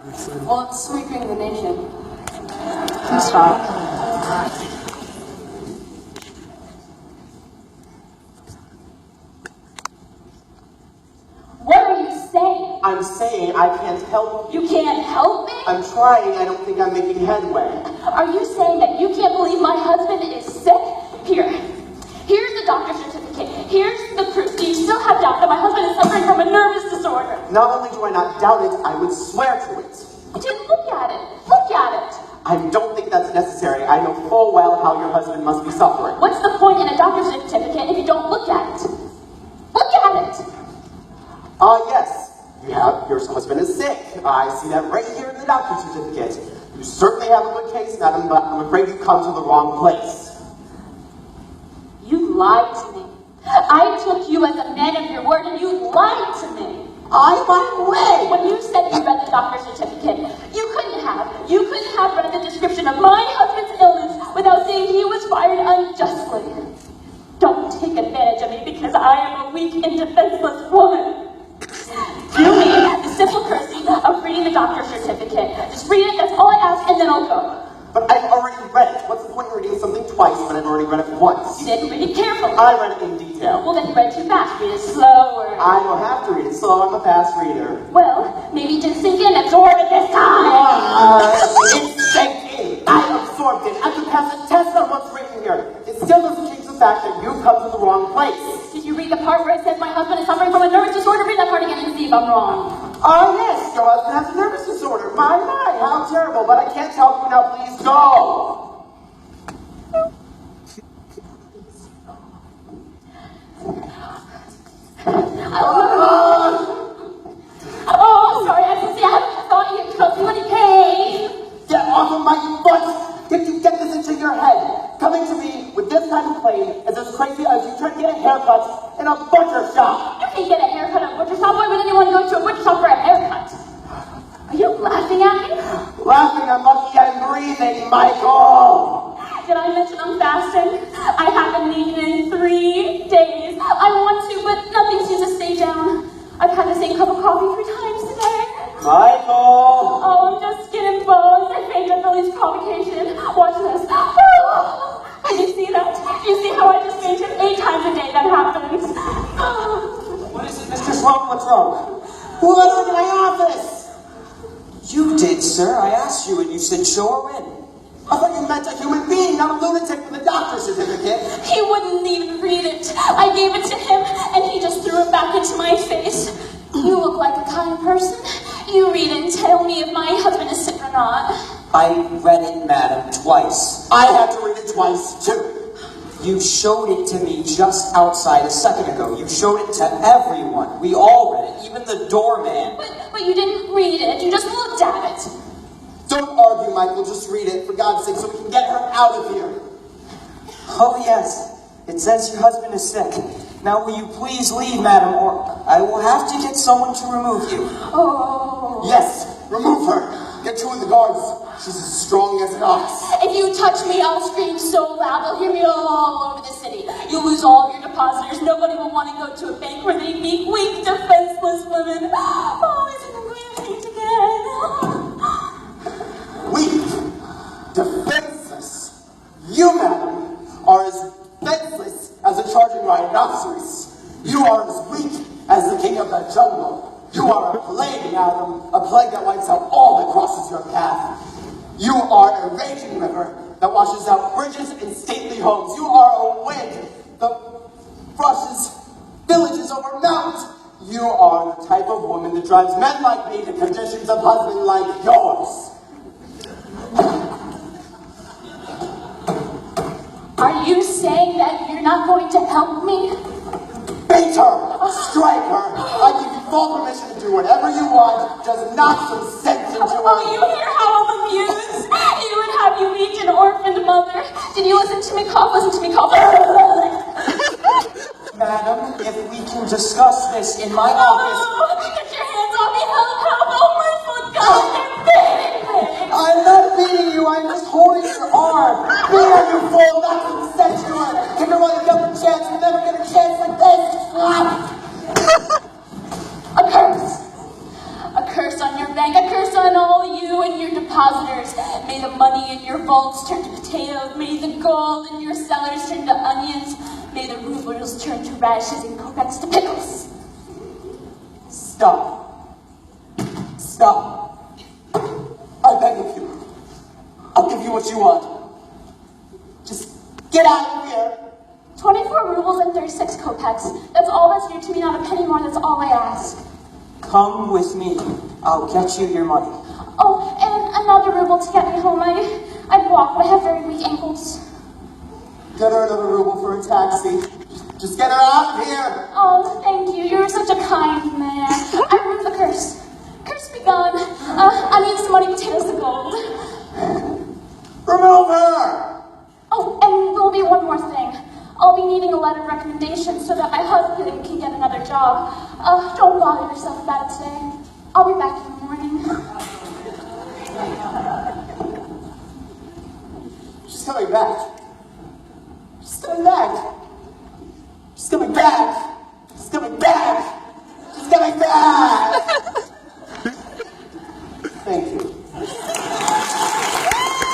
Well, it's sweeping the nation. Stop. What are you saying? I'm saying I can't help you. You can't help me? I'm trying. I don't think I'm making headway. Are you saying that you can't believe my husband is sick? Here's the doctor's certificate. Here's the proof. Do you still have doubt that my husband is suffering from a nervous disorder? Not only do I not doubt it, I would swear to it. Just look at it. Look at it. I don't think that's necessary. I know full well how your husband must be suffering. What's the point in a doctor's certificate if you don't look at it? Look at it. Yes. Your husband is sick. I see that right here in the doctor's certificate. You certainly have a good case, madam, but I'm afraid you've come to the wrong place. You lied to me. I took you as a man of your word, and you lied to me. I lied away. When you said you read the doctor's certificate, you couldn't have read the description of my husband's illness without saying he was fired unjustly. Don't take advantage of me because I am a weak and defenseless woman. Do me the simple courtesy of reading the doctor's certificate. Just read it, that's all I ask, and then I'll go. But I've already read it. What's the point of reading something twice when I've already read it once? You didn't read it carefully. I read it in detail. Well, then you read it too fast. Read it slower. I don't have to read it slow. I'm a fast reader. Well, maybe you didn't sink in and absorb it this time. It's sinking. I absorbed it. I could pass a test on what's written here. It still doesn't change the fact that you've come to the wrong place. Did you read the part where it says my husband is suffering from a nervous disorder? Read that part again and see if I'm wrong. Yes, your husband has a nervous disorder. My, how terrible. But I can't help you now. Please go. Oh, sorry, I didn't see. I thought you took me when he paid. Get off of my foot! Did you get this into your head? Coming to me with this kind of claim is as crazy as you try to get a haircut in a butcher shop. You can get a haircut at a butcher shop. Why would anyone go to a butcher shop for a haircut? Are you laughing at me? Laughing, I'm lucky I'm breathing, Michael! Did I mention I'm fasting? I haven't eaten in 3 days. I want to, but nothing seems to stay down. I've had the same cup of coffee 3 times today. Michael! Oh, I'm just skin and bones. I fainted at Billy's provocation. Watch this. Oh, did you see that? Do you see how I just fainted 8 times a day? That happens. What is it, Mr. Sloan? What's wrong? Who let her into my office? You did, sir. I asked you and you said show her in. I thought you meant a human being, not a lunatic with a doctor's certificate. He wouldn't even read it. I gave it to him, and he just threw it back into my face. You look like a kind person. You read it and tell me if my husband is sick or not. I read it, madam, twice. I had to read it twice, too. You showed it to me just outside a second ago. You showed it to everyone. We all read it, even the doorman. But you didn't read it. You just looked at it. Don't argue, Michael. Just read it, for God's sake, so we can get her out of here. Oh, yes. It says your husband is sick. Now, will you please leave, madam, or I will have to get someone to remove you. Oh. Yes, remove her. Get 2 of the guards. She's as strong as an ox. If you touch me, I'll scream so loud they'll hear me all over the city. You'll lose all of your depositors. Nobody will want to go to a bank where they meet weak, defenseless women. Oh, isn't it going to faint again? Weak, defenseless. You, madam, are as defenseless as a charging rhinoceros. You are as weak as the king of the jungle. You are a plague, madam, a plague that wipes out all that crosses your path. You are a raging river that washes out bridges and stately homes. You are a wind that brushes villages over mountains. You are the type of woman that drives men like me to conditions of husband like yours. Are you saying that you're not going to help me? Beat her! Strike her! I give you full permission to do whatever you want. Just knock some sense into her. Oh, you hear how I'm abused? He would have you meet an orphaned mother. Did you listen to me cough? Listen to me cough. Madam, if we can discuss this in my office. Oh, get your hands off me. Help. Oh, merciful God, they're beating me. I'm not beating you. I'm just holding your arm. Beat her, you fool. Knock some sense into her. Give her one another chance. You'll never get a chance like this. A curse. A curse on your bank. A curse curse on all you and your depositors. May the money in your vaults turn to potatoes. May the gold in your cellars turn to onions. May the rubles turn to radishes and kopecks to pickles. Stop. Stop. I beg of you. I'll give you what you want. Just get out of here. 24 rubles and 36 kopecks. That's all that's due to me, not a penny more. That's all I ask. Come with me. I'll get you your money. Oh, and another ruble to get me home. I'd walk, but I have very weak ankles. Get her another ruble for a taxi. Just get her out of here. Oh, thank you. You're such a kind man. I remove the curse. Curse be gone. I need some money, potatoes, and gold. Remove her. Oh, and there'll be one more thing. I'll be needing a letter of recommendation so that my husband can get another job. Don't bother yourself about it today. I'll be back in the morning. She's coming back. She's coming back. She's coming back. She's coming back. She's coming back.